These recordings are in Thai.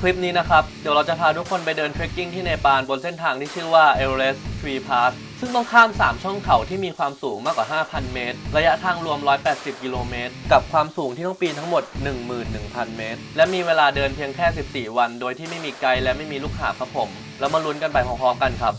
คลิปนี้นะครับเดี๋ยวเราจะพาทุกคนไปเดินเทรคกิ้งที่เนปาลบนเส้นทางที่ชื่อว่า Everest Tree Pass ซึ่งต้องข้าม 3 ช่องเขาที่มีความสูงมากกว่า 5,000 เมตรระยะทางรวม 180 กิโลเมตรกับความสูงที่ต้องปีนทั้งหมด 11,000 เมตรและมีเวลาเดินเพียงแค่ 14 วันโดยที่ไม่มีไกด์และไม่มีลูกหาบครับผมแล้วมาลุ้นกันไปพร้อมๆกันครับ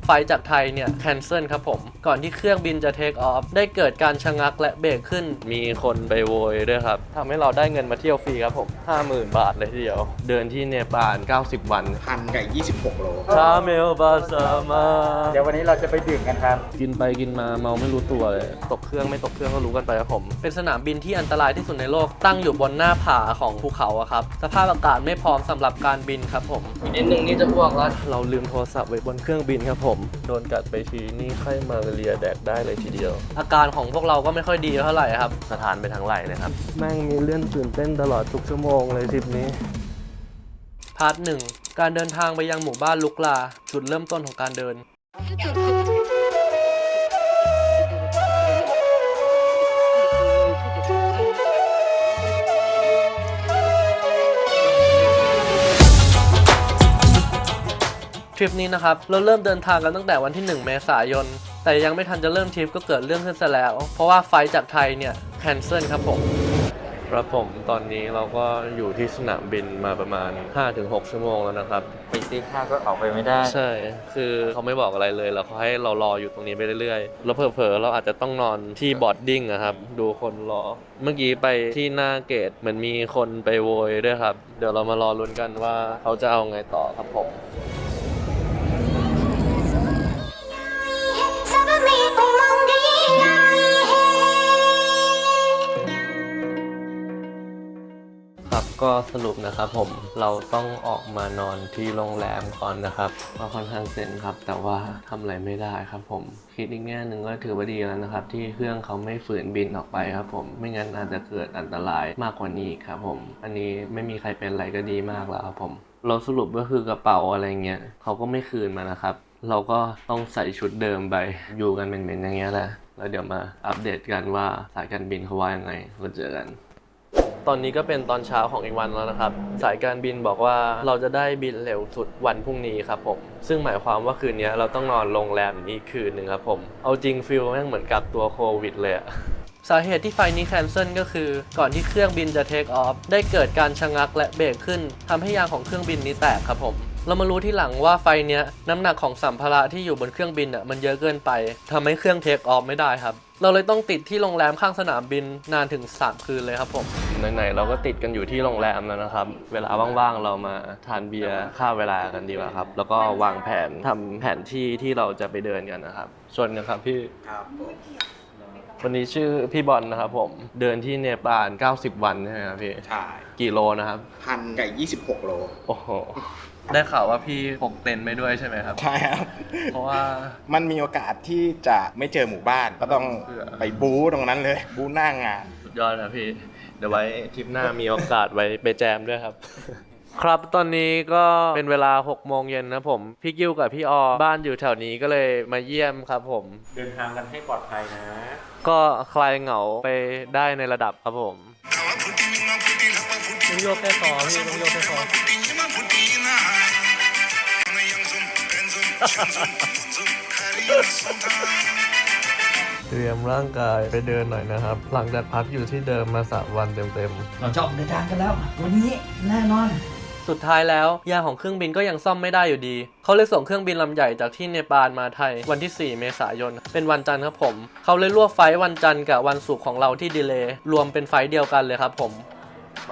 ไฟจากไทยเนี่ยแคนเซิลครับผมก่อนที่เครื่องบินจะเทคออฟได้เกิดการชะงักและเบรกขึ้นมีคนไปโวยด้วยครับทำให้เราได้เงินมาเที่ยวฟรีครับผม 50,000 บาทเลยทีเดียวเดินที่เนปาล90 วันพันกับ26 โลชาเมลบาซามาเดี๋ยววันนี้เราจะไปดื่มกันครับกินไปกินมาเมาไม่รู้ตัวเลยตกเครื่องไม่ตกเครื่องก็รู้กันไปครับผมเป็นสนามบินที่อันตรายที่สุดในโลกตั้งอยู่บนหน้าผาของภูเขาครับสภาพอากาศไม่พร้อมสำหรับการบินครับผมนิดนึงนี่จะอ้วกแล้วเราลืมโทรศัพท์ไว้บนเครื่องบินครับผมโดนกัดไปทีนี่ไข้มาเรียแดกได้เลยทีเดียวอาการของพวกเราก็ไม่ค่อยดีเท่าไหร่ครับสถานไปทั้งไหล่เลยครับแม่งมีเลื่อนตื่นเต้นตลอดทุกชั่วโมงเลยทริปนี้พาร์ท 1การเดินทางไปยังหมู่บ้านลุกลาจุดเริ่มต้นของการเดินทริปนี้นะครับเราเริ่มเดินทางกันตั้งแต่วันที่ 1 เมษายนแต่ยังไม่ทันจะเริ่มทริปก็เกิดเรื่องขึ้นซะแล้วเพราะว่าไฟล์จากไทยเนี่ยแคนเซิลครับผมตอนนี้เราก็อยู่ที่สนามบินมาประมาณ 5-6 ชั่วโมงแล้วนะครับไปซื้อข้าวก็ออกไปไม่ได้ใช่คือเขาไม่บอกอะไรเลยแล้วเขาให้เรารออยู่ตรงนี้ไปเรื่อยๆแล้วเผลอๆเราอาจจะต้องนอนที่บอร์ดดิ้งนะครับดูคนรอเมื่อกี้ไปที่หน้าเกตเหมือนมีคนไปโวยด้วยครับเดี๋ยวเรามารอลุ้นกันว่าเขาจะเอาไงต่อครับผมครับก็สรุปนะครับผมเราต้องออกมานอนที่โรงแรมก่อนนะครับก็ค่อนข้างเซ็งครับแต่ว่าทำอะไรไม่ได้ครับผมคิดอีกแง่หนึ่งก็ถือว่าดีแล้วนะครับที่เครื่องเขาไม่ฝืนบินออกไปครับผมไม่งั้นอาจจะเกิดอันตรายมากกว่านี้ครับผมอันนี้ไม่มีใครเป็นอะไรก็ดีมากแล้วครับผมเราสรุปก็คือกระเป๋าอะไรเงี้ยเขาก็ไม่คืนมานะครับเราก็ต้องใส่ชุดเดิมไปอยู่กันเหม็นๆอย่างเงี้ยแหละแล้วเดี๋ยวมาอัปเดตกันว่าสายการบินเขาว่ายังไงเราเจอกันตอนนี้ก็เป็นตอนเช้าของอีกวันแล้วนะครับสายการบินบอกว่าเราจะได้บินเร็วสุดวันพรุ่งนี้ครับผมซึ่งหมายความว่าคืนนี้เราต้องนอนโรงแรมอีกคืนหนึ่งครับผมเอาจริงฟิลแม่งเหมือนกับตัวโควิดเลยสาเหตุที่ไฟนี้แคนเซิลก็คือก่อนที่เครื่องบินจะเทคออฟได้เกิดการชะงักและเบรกขึ้นทำให้ยางของเครื่องบินนี้แตกครับผมเรามารู้ที่หลังว่าไฟเนี้ยน้ำหนักของสัมภาระที่อยู่บนเครื่องบินมันเยอะเกินไปทำให้เครื่องเทคออฟไม่ได้ครับเราเลยต้องติดที่โรงแรมข้างสนามบินนานถึง3 คืนเลยครับผมไหนๆเราก็ติดกันอยู่ที่โรงแรมแล้วนะครับเวลาว่างๆเรามาทานเบียร์ฆ่าเวลากันดีกว่าครับแล้วก็วางแผนทำแผนที่ที่เราจะไปเดินกันนะครับชวนกันครับพี่ครับวันนี้ชื่อพี่บอลนะครับผมเดินที่เนปาล90 วันใช่ไหมครับพี่ใช่กี่โลนะครับพันกับ26 โลโอ้โหได้ข่าวว่าพี่พกเต็นท์ไปด้วยใช่ไหมครับใช่ครับเพราะว่ามันมีโอกาสที่จะไม่เจอหมู่บ้านก็ต้องไปบู๊ตรงนั้นเลยบู๊หน้างานสุดยอดนะพี่เดี๋ยวไว้ทริปหน้ามีโอกาสไปแจมด้วยครับครับตอนนี้ก็เป็นเวลา 6 โมงเย็นนะผมพี่กิ้วกับพี่ออบ้านอยู่แถวนี้ก็เลยมาเยี่ยมครับผมเดินทางกันให้ปลอดภัยนะก็คลายเหงาไปได้ในระดับครับผมต้องโยกแค่คอพี่ต้องโยกแค่คอเตรียมร่างกายไปเดินหน่อยนะครับหลังจากพักอยู่ที่เดิมมา3 วันเต็มเราจะออกเดินทางกันแล้ววันนี้แน่นอนสุดท้ายแล้วยางของเครื่องบินก็ยังซ่อมไม่ได้อยู่ดีเขาเลยส่งเครื่องบินลำใหญ่จากที่เนปาลมาไทยวันที่4 เมษายนเป็นวันจันทร์ครับผมเขาเลยรวบไฟล์วันจันทร์กับวันศุกร์ของเราที่ดีเลย์รวมเป็นไฟล์เดียวกันเลยครับผม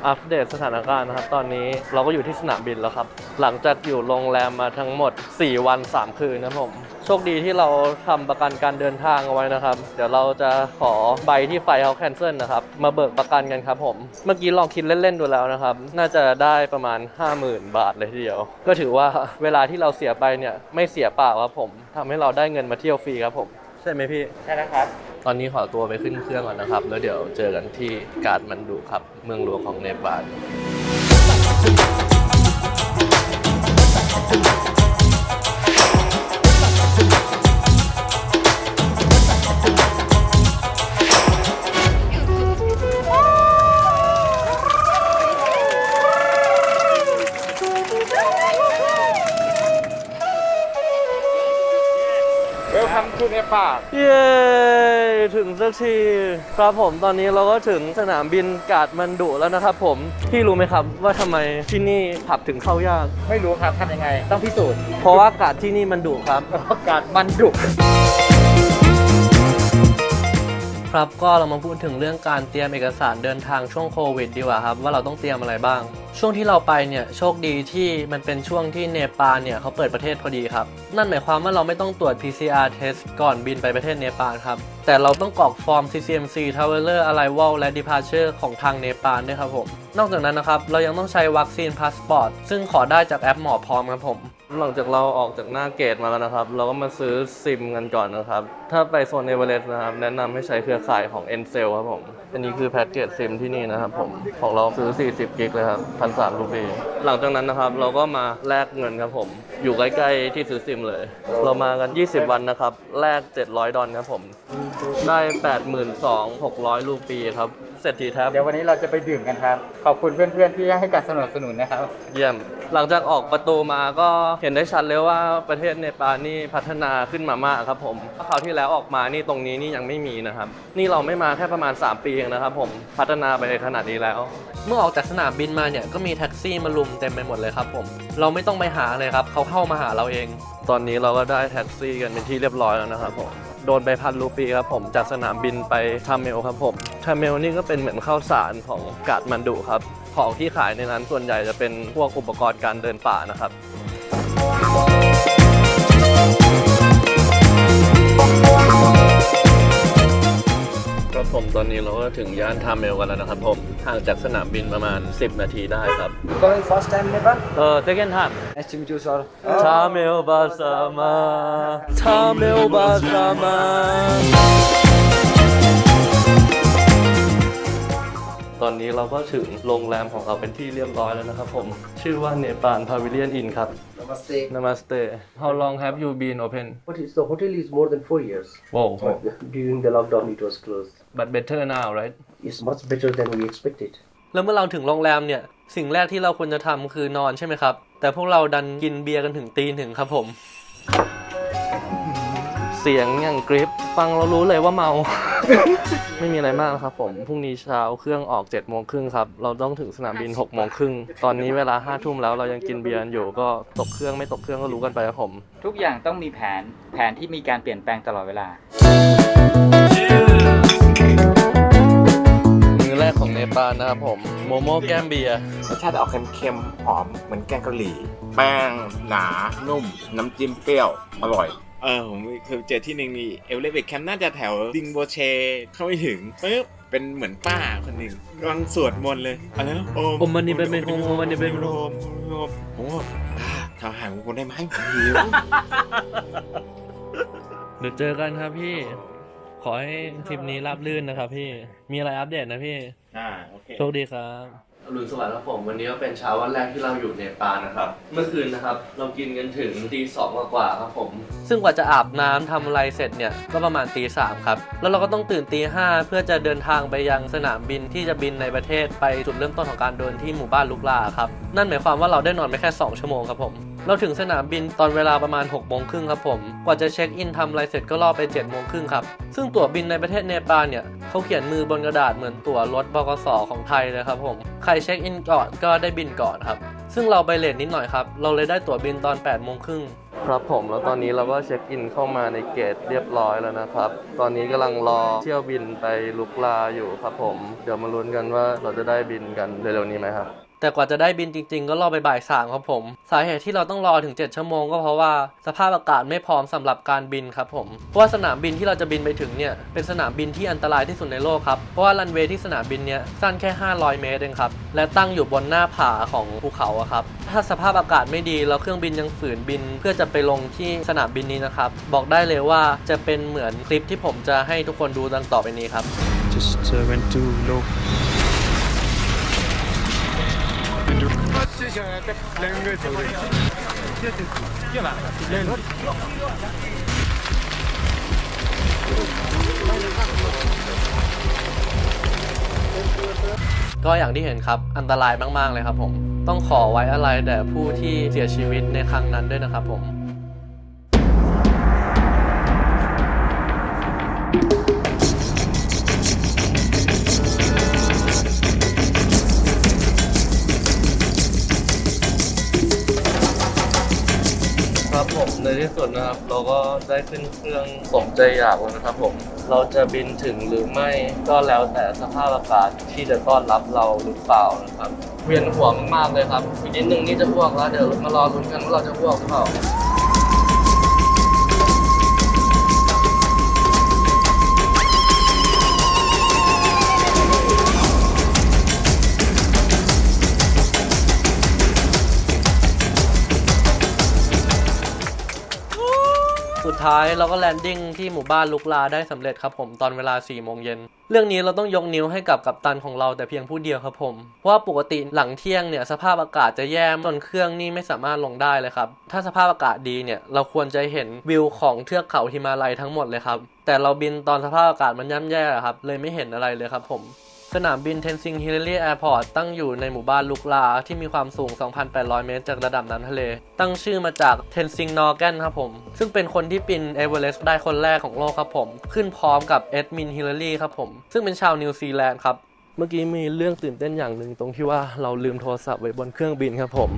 อัปเดตสถานการณ์นะครับตอนนี้เราก็อยู่ที่สนามบินแล้วครับหลังจากอยู่โรงแรมมาทั้งหมด4 วัน 3 คืนนะผมโชคดีที่เราทำประกันการเดินทางเอาไว้นะครับเดี๋ยวเราจะขอใบที่ไฟเขาแคนเซิลนะครับมาเบิกประกันกันครับผมเมื่อกี้ลองคิดเล่นๆดูแล้วนะครับน่าจะได้ประมาณ 50,000 บาทเลยทีเดียวก็ถือว่าเวลาที่เราเสียไปเนี่ยไม่เสียเปล่าครับผมทำให้เราได้เงินมาเที่ยวฟรีครับผมใช่ไหมพี่ใช่แล้วครับตอนนี้ขอตัวไปขึ้นเครื่องก่อนนะครับแล้วเดี๋ยวเจอกันที่กาฐมันดุครับเมืองหลวงของเนปาล Welcome to Nepal เย้ถึงสักทีครับผมตอนนี้เราก็ถึงสนามบินกาดมันดุแล้วนะครับผมพี่รู้ไหมครับว่าทำไมที่นี่ขับถึงเข้ายาก ไม่รู้ครับทำยังไง ต้องพิสูจน์ เพราะว่ากาดที่นี่มันดุครับ อากาศมันดุ ครับก็เรามาพูดถึงเรื่องการเตรียมเอกสารเดินทางช่วงโควิดดีกว่าครับว่าเราต้องเตรียมอะไรบ้างช่วงที่เราไปเนี่ยโชคดีที่มันเป็นช่วงที่เนปาลเนี่ยเขาเปิดประเทศพอดีครับนั่นหมายความว่าเราไม่ต้องตรวจ PCR test ก่อนบินไปประเทศเนปาลครับแต่เราต้องกรอกฟอร์ม CCMC Traveler Arrival และ Departure ของทางเนปาลด้วยครับผมนอกจากนั้นนะครับเรายังต้องใช้วัคซีนพาสปอร์ตซึ่งขอได้จากแอปหมอพร้อมครับผมหลังจากเราออกจากหน้าเกตมาแล้วนะครับเราก็มาซื้อซิมกันก่อนนะครับถ้าไปโซนเอเวอเรสต์นะครับแนะนำให้ใช้เครือข่ายของ Encel ครับผมอันนี้คือแพ็กเกจซิมที่นี่นะครับผมของเราซื้อ40กิกเลยครับ1,300 รูปีหลังจากนั้นนะครับเราก็มาแลกเงินครับผมอยู่ใกล้ๆที่ซื้อซิมเลยเรามากัน20วันนะครับแลก$700ครับผมได้ 82,600 รูปีครับเศรษฐีแท็บ เดี๋ยววันนี้เราจะไปดื่มกันครับ ขอบคุณเพื่อนๆที่ให้การสนับสนุนนะครับ เยี่ยมหลังจากออกประตูมาก็เห็นได้ชัดเลยว่าประเทศเนปาลนี่พัฒนาขึ้นมามากครับผมคราวที่แล้วออกมานี่ตรงนี้นี่ยังไม่มีนะครับนี่เราไม่มาแค่ประมาณ3ปีเองนะครับผมพัฒนาไปขนาดนี้แล้วเมื่อออกจากสนามบินมาเนี่ยก็มีแท็กซี่มาลุมเต็มไปหมดเลยครับผมเราไม่ต้องไปหาเลยครับเขาเข้ามาหาเราเองตอนนี้เราก็ได้แท็กซี่กันเป็นที่เรียบร้อยแล้วนะครับผมโดนไป1,000 รูปีครับผมจากสนามบินไปทาเมลครับผมทาเมลนี่ก็เป็นเหมือนข้าวสารของกาดมันดุครับของที่ขายในนั้นส่วนใหญ่จะเป็นพวกอุปกรณ์การเดินป่านะครับครับผมตอนนี้เราก็ถึงย่านทาเมลกันแล้วนะครับผมห่างจากสนามบินประมาณ10 นาทีได้ครับ Going first time Nepal second time Nice to meet you sir ทาเมลบาซามาทาเมลบาซามาตอนนี้เราก็ถึงโรงแรมของเราเป็นที่เรียบร้อยแล้วนะครับผมชื่อว่าเนปาลพาวิเลียนอินครับ Namaste. Namaste How long have you been open The hotel is more than 4 years. Wow During the lockdown, it was closed. but better now right It's much better than we expected. แล้วเมื่อเราถึงโรงแรมเนี่ยสิ่งแรกที่เราควรจะทำคือนอนใช่ไหมครับแต่พวกเราดันกินเบียร์กันถึงตี 1ครับผมเสียงอย่างกริปฟังเรารู้เลยว่าเมา ไม่มีอะไรมากนะครับผมพรุ่งนี้เช้าเครื่องออก7:30ครับเราต้องถึงสนามบิน6:30ตอนนี้เวลา5 ทุ่มแล้วเรายังกินเบียร์อยู่ก็ตกเครื่องไม่ตกเครื่องก็รู้กันไปครับผม ทุกอย่างต้องมีแผนที่มีการเปลี่ยนแปลงตลอดเวลา มื้อแรกของเนปาลนะครับผมโมโม่แก้มเบียร์ รสชาติออกเค็มๆหอมเหมือนแกงกะหรี่ แป้งหนานุ่ม น้ำจิ้มเปรี้ยว อร่อย ผมเคยเจอที่หนึ่งนี่เอลเลเวกแคมป์น่าจะแถวดิงโบเชเข้าไม่ถึงปึ๊บเป็นเหมือนป้าคนหนึ่งกำลังสวดมนต์เลยอะไรนะโอมมันนี่เป็นโฮมมันนี่เป็นโฮมโอ้ทำอาหารของคุณได้ไหมผมหิว เดี๋ยวเจอกันครับพี่ขอให้ทริปนี้ราบรื่นนะครับพี่มีอะไรอัปเดตนะพี่ โอเค โชคดีครับอรุณสวัสดิ์ครับผมวันนี้ก็เป็นเช้าวันแรกที่เราอยู่เนปาลนะครับเมื่อคืนนะครับเรากินกันถึงตี 2 กว่าครับผมซึ่งกว่าจะอาบน้ำทำอะไรเสร็จเนี่ยก็ประมาณตี 3ครับแล้วเราก็ต้องตื่นตี 5เพื่อจะเดินทางไปยังสนามบินที่จะบินในประเทศไปจุดเริ่มต้นของการเดินที่หมู่บ้านลุกลาครับนั่นหมายความว่าเราได้นอนไปแค่2 ชั่วโมงครับผมเราถึงสนามบินตอนเวลาประมาณ6:30ครับผมกว่าจะเช็คอินทำอะไรเสร็จก็รอไป7:30ครับซึ่งตั๋วบินในประเทศเนปาลเนี่ยเขาเขียนมือบนกระดาษเหมือนตั๋วรถบขส.ของไทยเลยครับผมใครเช็คอินก่อนก็ได้บินก่อนครับซึ่งเราไปเลทนิดหน่อยครับเราเลยได้ตั๋วบินตอน8:30ครับผมแล้วตอนนี้เราก็เช็คอินเข้ามาในเกตเรียบร้อยแล้วนะครับตอนนี้กำลังรอเที่ยวบินไปลุกลาอยู่ครับผมเดี๋ยวมาลุ้นกันว่าเราจะได้บินกันเร็วๆนี้ไหมครับแต่กว่าจะได้บินจริงๆก็รอไปบ่าย 3ครับผมสาเหตุที่เราต้องรอถึง7 ชั่วโมงก็เพราะว่าสภาพอากาศไม่พร้อมสำหรับการบินครับผมเพราะว่าสนามบินที่เราจะบินไปถึงเนี่ยเป็นสนามบินที่อันตรายที่สุดในโลกครับเพราะว่ารันเวย์ที่สนามบินเนี่ยสั้นแค่500 เมตรเองครับและตั้งอยู่บนหน้าผาของภูเขาครับถ้าสภาพอากาศไม่ดีแล้วเครื่องบินยังฝืนบินเพื่อจะไปลงที่สนามบินนี้นะครับบอกได้เลยว่าจะเป็นเหมือนคลิปที่ผมจะให้ทุกคนดูดังต่อไปนี้ครับ Just went too low. Language ก็อย่างที่เห็นครับอันตรายมากๆเลยครับผมต้องขอไว้อะไรแด่ผู้ที่เสียชีวิตในครั้งนั้นด้วยนะครับผม ครับผมในที่สุดนะครับเราก็ได้ขึ้นเครื่องสมใจอยากแล้วนะครับผมเราจะบินถึงหรือไม่ก็แล้วแต่สภาพอากาศที่จะต้อนรับเราหรือเปล่านะครับเวียนหัวมากๆเลยครับอีกนิดนึงนี่จะอ้วกแล้วเดี๋ยวมารอลุ้นกันว่าเราจะอ้วกหรือเปล่าสุดท้ายเราก็แลนดิ้งที่หมู่บ้านลุกลาได้สำเร็จครับผมตอนเวลา 4 โมงเย็นเรื่องนี้เราต้องยกนิ้วให้กับกัปตันของเราแต่เพียงผู้เดียวครับผมเพราะว่าปกติหลังเที่ยงเนี่ยสภาพอากาศจะแย่จนเครื่องนี่ไม่สามารถลงได้เลยครับถ้าสภาพอากาศดีเนี่ยเราควรจะเห็นวิวของเทือกเขาหิมาลัยทั้งหมดเลยครับแต่เราบินตอนสภาพอากาศมันย่ำแย่ครับเลยไม่เห็นอะไรเลยครับผมสนามบินเทนซิงฮิลลีแอร์พอร์ตตั้งอยู่ในหมู่บ้านลุกลาที่มีความสูง 2,800 เมตรจากระดับน้ำทะเลตั้งชื่อมาจากเทนซิงนอร์แกนครับผมซึ่งเป็นคนที่ปีนเอเวอเรสต์ได้คนแรกของโลกครับผมขึ้นพร้อมกับเอ็ดมินฮิลลีครับผมซึ่งเป็นชาวนิวซีแลนด์ครับเมื่อกี้มีเรื่องตื่นเต้นอย่างหนึ่งตรงที่ว่าเราลืมโทรศัพท์ไว้บนเครื่องบินครับผม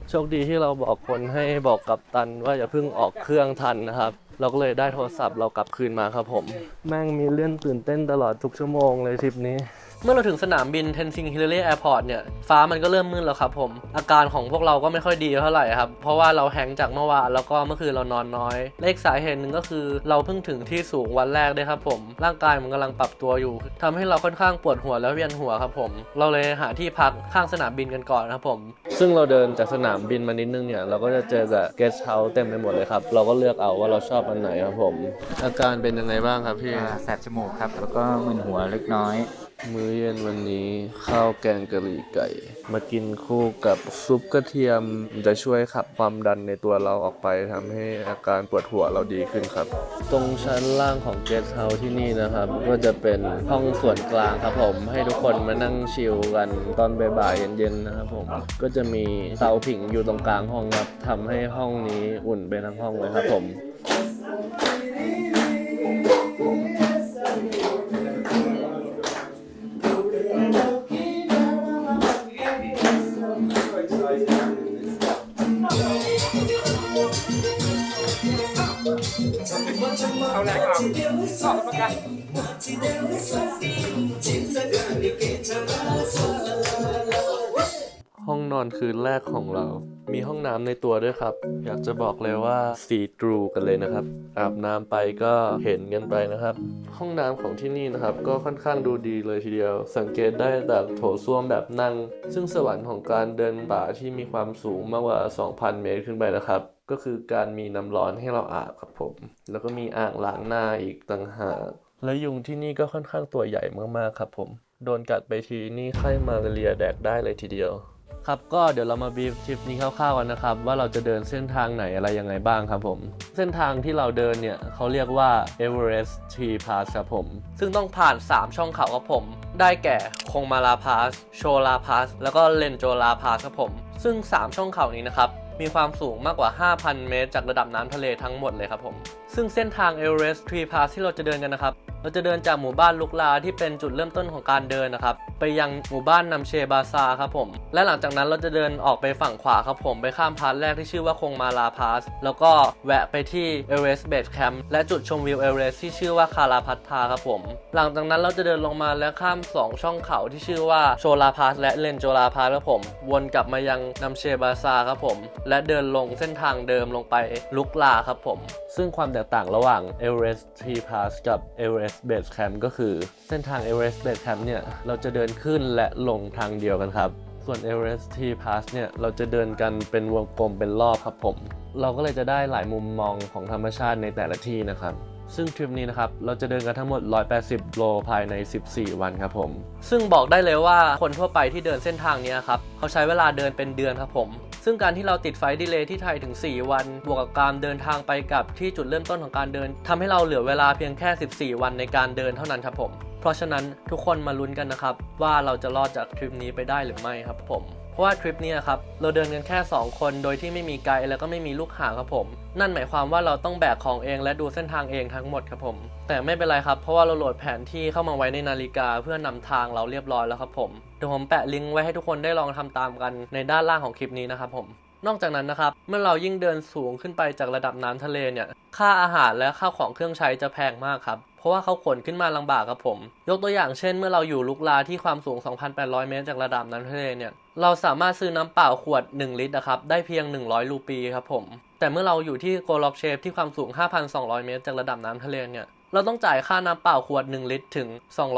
โชคดีที่เราบอกคนให้บอกกัปตันว่าอย่าเพิ่งออกเครื่องทันนะครับเราก็เลยได้โทรศัพท์เรากลับคืนมาครับผมแม่งมีเรื่องตื่นเต้นตลอดทุกชั่วโมงเลยทริปนี้เมื่อเราถึงสนามบินเทนซิงฮิลลีแอร์พอร์ตเนี่ยฟ้ามันก็เริ่มมืดแล้วครับผมอาการของพวกเราก็ไม่ค่อยดีเท่าไหร่ครับเพราะว่าเราแฮงจากเมื่อวานแล้วก็เมื่อคืนเรานอนน้อยและอีกสาเหตุหนึ่งก็คือเราเพิ่งถึงที่สูงวันแรกด้วยครับผมร่างกายมันกำลังปรับตัวอยู่ทำให้เราค่อนข้างปวดหัวและเวียนหัวครับผมเราเลยหาที่พักข้างสนามบินกันก่อนครับผมซึ่งเราเดินจากสนามบินมานิดนึงเนี่ยเราก็จะเจอกับเกสต์เฮาส์เต็มไปหมดเลยครับเราก็เลือกเอาว่าเราชอบอันไหนครับผมอาการเป็นยังไงบ้างครับพี่แสบจมูกครับแล้วก็มึนหัวเล็กน้อยมื้อเย็นวันนี้ข้าวแกงกะหรี่ไก่มากินคู่กับซุปกระเทียมจะช่วยขับความดันในตัวเราออกไปทำให้อาการปวดหัวเราดีขึ้นครับตรงชั้นล่างของเกสต์เฮาส์ที่นี่นะครับก็จะเป็นห้องส่วนกลางครับผมให้ทุกคนมานั่งชิลกันตอนบ่ายๆเย็นๆนะครับผมก็จะมีเตาผิงอยู่ตรงกลางห้องครับทำให้ห้องนี้อุ่นไปทั้งห้องเลยครับผมเอาแรงออกประกันห้องนอนคืนแรกของเรามีห้องน้ำในตัวด้วยครับอยากจะบอกเลยว่าซีทรูกันเลยนะครับอาบน้ำไปก็เห็นกันไปนะครับห้องน้ำของที่นี่นะครับก็ค่อนข้างดูดีเลยทีเดียวสังเกตได้จากโถส้วมแบบนั่งซึ่งสวรรค์ของการเดินป่าที่มีความสูงมากกว่า 2,000 เมตรขึ้นไปนะครับก็คือการมีน้ำร้อนให้เราอาบครับผมแล้วก็มีอ่างล้างหน้าอีกต่างหากและยุงที่นี่ก็ค่อนข้างตัวใหญ่มากๆครับผมโดนกัดไปทีนี่ไข้มาลาเรียแดกได้เลยทีเดียวครับก็เดี๋ยวเรามาบีฟทริปนี้คร่าวๆกันนะครับว่าเราจะเดินเส้นทางไหนอะไรยังไงบ้างครับผมเส้นทางที่เราเดินเนี่ยเขาเรียกว่า Everest Tree Pass ครับผมซึ่งต้องผ่าน3ช่องเขาครับผมได้แก่คงมาลาพาสโชลาพาสแล้วก็เลนโจลาพาสครับผมซึ่ง3ช่องเขานี้นะครับมีความสูงมากกว่า 5,000 เมตรจากระดับน้ำทะเลทั้งหมดเลยครับผมซึ่งเส้นทาง Everest Tree Pass ที่เราจะเดินกันนะครับเราจะเดินจากหมู่บ้านลุกลาที่เป็นจุดเริ่มต้นของการเดินนะครับไปยังหมู่บ้านนัมเชบาซาครับผมและหลังจากนั้นเราจะเดินออกไปฝั่งขวาครับผมไปข้ามพาสแรกที่ชื่อว่าคงมาลาพาสแล้วก็แวะไปที่ Everest Base Camp และจุดชมวิว Everest ที่ชื่อว่าคาราพัทธาครับผมหลังจากนั้นเราจะเดินลงมาและข้าม2ช่องเขาที่ชื่อว่าโชลาพาสและเลนโจลาพาสครับผมวนกลับมายังนัมเชบาซาครับผมและเดินลงเส้นทางเดิมลงไปลุกลาครับผมซึ่งความแตกต่างระหว่าง Everest Tree Pass กับ Everest Base Camp ก็คือเส้นทาง Everest Base Camp เนี่ยเราจะเดินขึ้นและลงทางเดียวกันครับส่วน Everest Tree Pass เนี่ยเราจะเดินกันเป็นวงกลมเป็นรอบครับผมเราก็เลยจะได้หลายมุมมองของธรรมชาติในแต่ละที่นะครับซึ่งทริปนี้นะครับเราจะเดินกันทั้งหมด180โลภายใน14วันครับผมซึ่งบอกได้เลยว่าคนทั่วไปที่เดินเส้นทางนี้ครับเขาใช้เวลาเดินเป็นเดือนครับผมซึ่งการที่เราติดไฟล์ดีเลย์ที่ไทยถึง4วันบวกกับการเดินทางไปกับที่จุดเริ่มต้นของการเดินทำให้เราเหลือเวลาเพียงแค่14วันในการเดินเท่านั้นครับผมเพราะฉะนั้นทุกคนมาลุ้นกันนะครับว่าเราจะรอดจากทริปนี้ไปได้หรือไม่ครับผมเพราะว่าทริปนี้ครับเราเดินกันแค่2คนโดยที่ไม่มีไกด์แล้วก็ไม่มีลูกหาครับผมนั่นหมายความว่าเราต้องแบกของเองและดูเส้นทางเองทั้งหมดครับผมแต่ไม่เป็นไรครับเพราะว่าเราโหลดแผนที่เข้ามาไว้ในนาฬิกาเพื่อนำทางเราเรียบร้อยแล้วครับผมเดี๋ยวผมแปะลิงก์ไว้ให้ทุกคนได้ลองทำตามกันในด้านล่างของคลิปนี้นะครับผม นอกจากนั้นนะครับเมื่อเรายิ่งเดินสูงขึ้นไปจากระดับน้ำทะเลเนี่ยค่าอาหารและข้าวของเครื่องใช้จะแพงมากครับเพราะว่าเขาขนขึ้นมาลำบากครับผมยกตัวอย่างเช่นเมื่อเราอยู่ลุกลาที่ความสูง 2,800 เมตรจากระดับน้ำทะเลเนี่ยเราสามารถซื้อน้ำเปล่าขวด1ลิตรนะครับได้เพียง100รูปีครับผมแต่เมื่อเราอยู่ที่โกล็อกเชฟที่ความสูง 5,200 เมตรจากระดับน้ำทะเลเนี่ยเราต้องจ่ายค่าน้ำเปล่าขวด1ลิตรถึง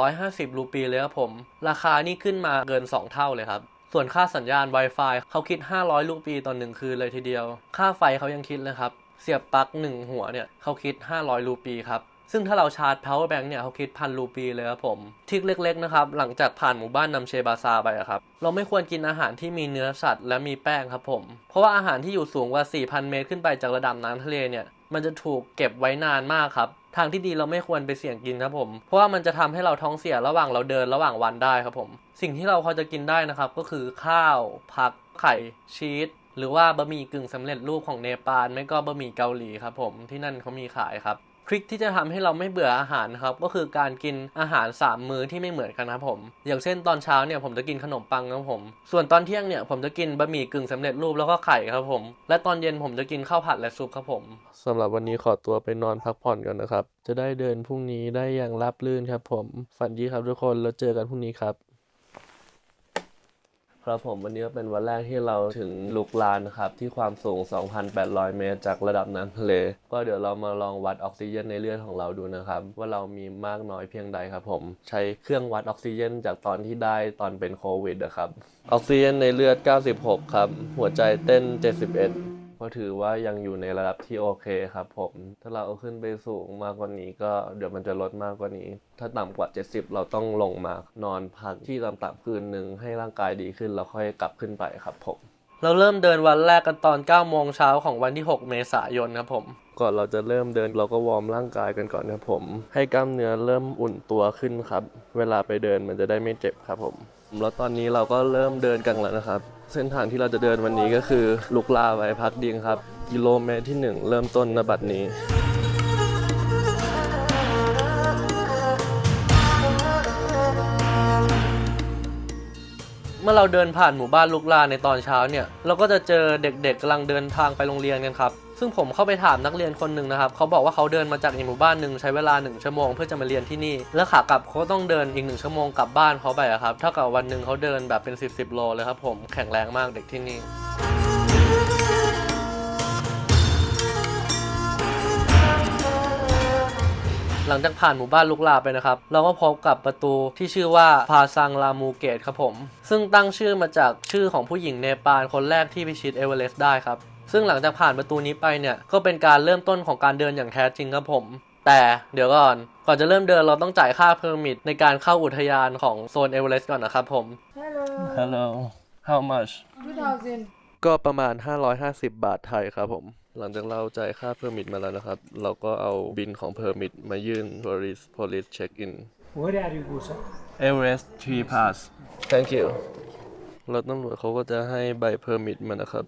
250รูปีเลยครับผมราคานี่ขึ้นมาเกิน2เท่าเลยครับส่วนค่าสัญญาณ Wi-Fi เขาคิด500รูปีต่อ1คืนเลยทีเดียวค่าไฟเขายังคิดเลยครับเสียบปลั๊ก1หัวเนี่ยเขาคิด500รูปีครับซึ่งถ้าเราชาร์จ power bank เนี่ยเขาคิด1,000รูปีเลยครับผมทริคเล็กๆนะครับหลังจากผ่านหมู่บ้านนัมเชบาซาไปครับเราไม่ควรกินอาหารที่มีเนื้อสัตว์และมีแป้งครับผมเพราะว่าอาหารที่อยู่สูงกว่า 4,000 เมตรขึ้นไปจากระดับน้ำทะเลเนี่ยมันจะถูกเก็บไว้นานมากครับทางที่ดีเราไม่ควรไปเสี่ยงกินครับผมเพราะว่ามันจะทำให้เราท้องเสียระหว่างเราเดินระหว่างวันได้ครับผมสิ่งที่เราพอจะกินได้นะครับก็คือข้าวผักไข่ชีสหรือว่าบะหมี่กึ่งสำเร็จรูปของเนปาลไม่ก็บะหมี่เกาหลีครับผมที่นั่นเขามีขายครับทริคที่จะทำให้เราไม่เบื่ออาหารนะครับก็คือการกินอาหาร3มื้อที่ไม่เหมือนกันครับผมอย่างเช่นตอนเช้าเนี่ยผมจะกินขนมปังครับผมส่วนตอนเที่ยงเนี่ยผมจะกินบะหมี่กึ่งสำเร็จรูปแล้วก็ไข่ครับผมและตอนเย็นผมจะกินข้าวผัดและซุปครับผมสำหรับวันนี้ขอตัวไปนอนพักผ่อนก่อนนะครับจะได้เดินพรุ่งนี้ได้อย่างราบรื่นครับผมฝันดีครับทุกคนแล้วเจอกันพรุ่งนี้ครับครับผมวันนี้ก็เป็นวันแรกที่เราถึงลุกลานนะครับที่ความสูง 2,800 เมตรจากระดับน้ำทะเลก็เดี๋ยวเรามาลองวัดออกซิเจนในเลือดของเราดูนะครับว่าเรามีมากน้อยเพียงใดครับผมใช้เครื่องวัดออกซิเจนจากตอนที่ได้ตอนเป็นโควิดนะครับออกซิเจนในเลือด 96 ครับหัวใจเต้น 71ก็ถือว่ายังอยู่ในระดับที่โอเคครับผมถ้าเราเอาขึ้นไปสูงมากกว่านี้ก็เดี๋ยวมันจะลดมากกว่านี้ถ้าต่ำกว่า70เราต้องลงมานอนพักที่ต่ำๆคืนนึงให้ร่างกายดีขึ้นแล้วค่อยกลับขึ้นไปครับผมเราเริ่มเดินวันแรกกันตอน 9 โมงเช้าของวันที่ 6 เมษายนครับผมก่อนเราจะเริ่มเดินเราก็วอร์มร่างกายกันก่อนครับผมให้กล้ามเนื้อเริ่มอุ่นตัวขึ้นครับเวลาไปเดินมันจะได้ไม่เจ็บครับผมแล้วตอนนี้เราก็เริ่มเดินกันแล้วนะครับเส้นทางที่เราจะเดินวันนี้ก็คือลุกลาไปพักดิงครับกิโลเมตรที่1เริ่มต้นณบัดนี้เมื่อเราเดินผ่านหมู่บ้านลุกลาในตอนเช้าเนี่ยเราก็จะเจอเด็กๆกำลังเดินทางไปโรงเรียนกันครับซึ่งผมเข้าไปถามนักเรียนคนหนึ่งนะครับเขาบอกว่าเขาเดินมาจากอีกหมู่บ้านหนึ่งใช้เวลา1ชั่วโมงเพื่อจะมาเรียนที่นี่แล้วขากลับเขาต้องเดินอีก1ชั่วโมงกลับบ้านเขาไปครับเท่ากับวันหนึ่งเขาเดินแบบเป็น10โลเลยครับผมแข็งแรงมากเด็กที่นี่หลังจากผ่านหมู่บ้านลุกลาไปนะครับเราก็พบกับประตูที่ชื่อว่าพาซังลามูเกตครับผมซึ่งตั้งชื่อมาจากชื่อของผู้หญิงเนปาลคนแรกที่พิชิตเอเวอเรสต์ได้ครับซึ่งหลังจากผ่านประตูนี้ไปเนี่ยก็เป็นการเริ่มต้นของการเดินอย่างแท้จริงครับผมแต่เดี๋ยวก่อนจะเริ่มเดินเราต้องจ่ายค่าเพอร์มิทในการเข้าอุทยานของโซนเอเวอเรสต์ก่อนนะครับผม Hello How much 2,000 ก็ประมาณ550 บาทไทยครับผมหลังจากเราจ่ายค่าเพอร์มิทมาแล้วนะครับเราก็เอาบิลของเพอร์มิทมายื่น Police check in Where are you go, sir? Everest Tree Pass Thank you แล้วตำรวจเขาก็จะให้ใบเพอร์มิทมานะครับ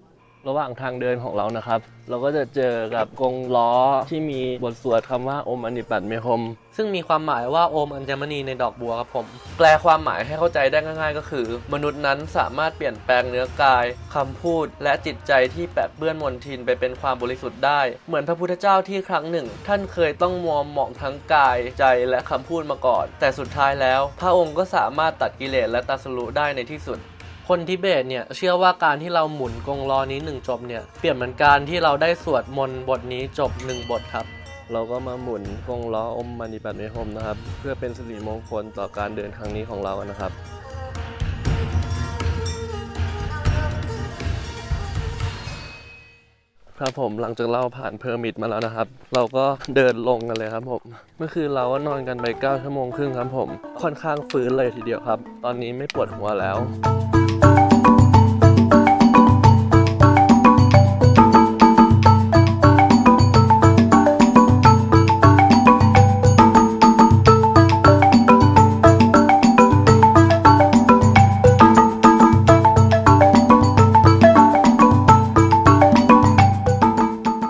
ระหว่างทางเดินของเรานะครับเราก็จะเจอกับกงล้อที่มีบทสวดคำว่าโอมอนิปัตเมหมซึ่งมีความหมายว่าโอมอัญมณีในดอกบัวครับผมแปลความหมายให้เข้าใจได้ง่ายๆก็คือมนุษย์นั้นสามารถเปลี่ยนแปลงเนื้อกายคำพูดและจิตใจที่แปดเปื้อนมลทินไปเป็นความบริสุทธิ์ได้เหมือนพระพุทธเจ้าที่ครั้งหนึ่งท่านเคยต้องมัวหมองทั้งกายใจและคำพูดมาก่อนแต่สุดท้ายแล้วพระองค์ก็สามารถตัดกิเลสและตรัสรู้ได้ในที่สุดคนทิเบตเนี่ยเชื่อว่าการที่เราหมุนกงล้อนี้1จบเนี่ยเปรียบเหมือนการที่เราได้สวดมนต์บทนี้จบ1บทครับเราก็มาหมุนกงล้อโอมอนิปัตเมหมนะครับเพื่อเป็นสิริมงคลต่อการเดินครั้งนี้ของเรานะครับครับผมหลังจากเราผ่านเพอร์มิทมาแล้วนะครับเราก็เดินลงกันเลยครับผมเมื่อคืนเราก็นอนกันไป9 ชั่วโมงครึ่งครับผมค่อนข้างฟื้นเลยทีเดียวครับตอนนี้ไม่ปวดหัวแล้ว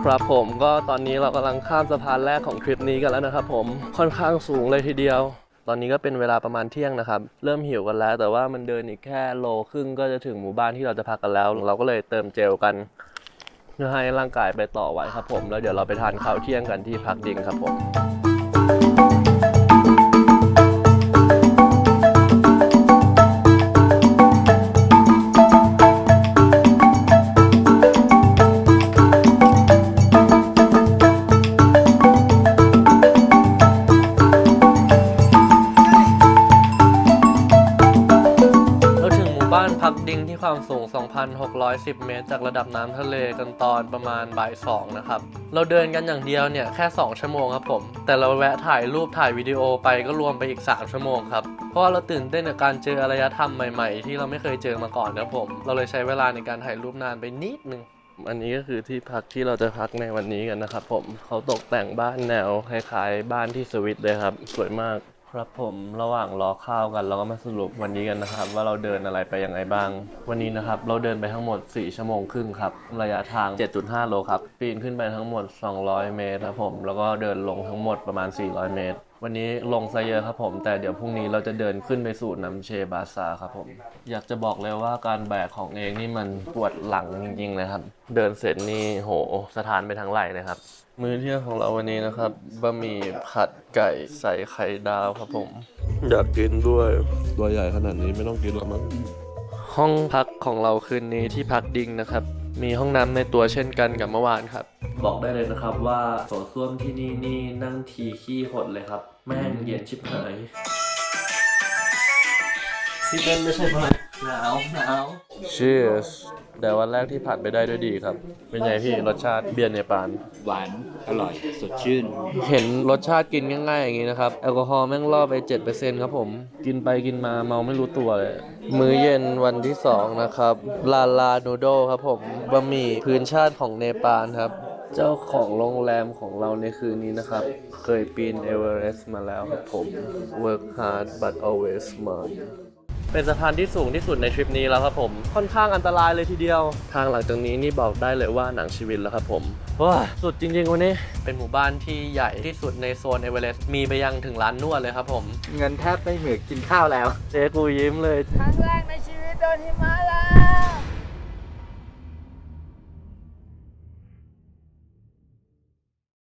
ครับผมก็ตอนนี้เรากำลังข้ามสะพานแรกของทริปนี้กันแล้วนะครับผมค่อนข้างสูงเลยทีเดียว ตอนนี้ก็เป็นเวลาประมาณเที่ยงนะครับเริ่มหิวกันแล้วแต่ว่ามันเดินอีกแค่โลครึ่งก็จะถึงหมู่บ้านที่เราจะพักกันแล้วเราก็เลยเติมเจลกันเพื่อให้ร่างกายไปต่อไหวครับผมแล้วเดี๋ยวเราไปทานข้าวเที่ยงกันที่พักดิงครับผม บ้านพักดิงที่ความสูง 2,610 เมตรจากระดับน้ำทะเลกันตอนประมาณบ่าย2นะครับเราเดินกันอย่างเดียวเนี่ยแค่2ชั่วโมงครับผมแต่เราแวะถ่ายรูปถ่ายวิดีโอไปก็รวมไปอีก3ชั่วโมงครับเพราะว่าเราตื่นเต้นกับการเจออารยธรรมใหม่ๆที่เราไม่เคยเจอมาก่อนครับผมเราเลยใช้เวลาในการถ่ายรูปนานไปนิดนึงอันนี้ก็คือที่พักที่เราจะพักในวันนี้กันนะครับผมเขาตกแต่งบ้านแนวคล้ายๆบ้านที่สวิตเลยครับสวยมากครับผมระหว่างรอข้าวกันเราก็มาสรุปวันนี้กันนะครับว่าเราเดินอะไรไปยังไงบ้างวันนี้นะครับเราเดินไปทั้งหมด4ชั่วโมงครึ่งครับระยะทาง 7.5 โลครับปีนขึ้นไปทั้งหมด200 เมตรครับผมแล้วก็เดินลงทั้งหมดประมาณ400 เมตรวันนี้ลงซะเยอะครับผมแต่เดี๋ยวพรุ่งนี้เราจะเดินขึ้นไปสู่น้ำเชบาซาครับผมอยากจะบอกเลยว่าการแบกของเองนี่มันปวดหลังจริงๆนะครับเดินเสร็จนี่โหสถานไปทั้งไหล่เลยครับมื้อเที่ยงของเราวันนี้นะครับบะหมี่ผัดไก่ใส่ไข่ดาวครับผมอยากกินด้วยตัวใหญ่ขนาดนี้ไม่ต้องกินหรอกมั้งห้องพักของเราคืนนี้ที่พักดิงนะครับมีห้องน้ำในตัวเช่นกันกับเมื่อวานครับบอกได้เลยนะครับว่าโถส้วมที่นี่นั่งทีขี้หดเลยครับแม่งเย็นชิบหายที่เป็นไม่ใช่เพราะหนาว Cheers แต่วันแรกที่ผ่านไปได้ด้วยดีครับเป็นไงพี่รสชาติเบียร์เนปาล หวานอร่อยสดชื่น เห็นรสชาติกินง่ายๆอย่างนี้นะครับแอลกอฮอล์แม่งล่อไป 7% ครับผมกินไปกินมาเมาไม่รู้ตัวเลยมื้อเย็นวันที่2นะครับลานูโดครับผมบะหมี่พื้นชาติของเนปาลครับเจ้าของโรงแรมของเราในคืนนี้นะครับเคยปีนเอเวอเรสต์มาแล้วครับผม work hard but always smart เป็นสะพานที่สูงที่สุดในทริปนี้แล้วครับผมค่อนข้างอันตรายเลยทีเดียวทางหลังจากนี้นี่บอกได้เลยว่าหนังชีวิตแล้วครับผมว้าสุดจริงๆวันนี้เป็นหมู่บ้านที่ใหญ่ที่สุดในโซนเอเวอเรสต์มีไปยังถึงร้านนวดเลยครับผม เงินแทบไม่เหลือกินข้าวแล้ว เจ๊กูยิ้มเลย ครั้งแรกในชีวิตโดนหิมะแล้ว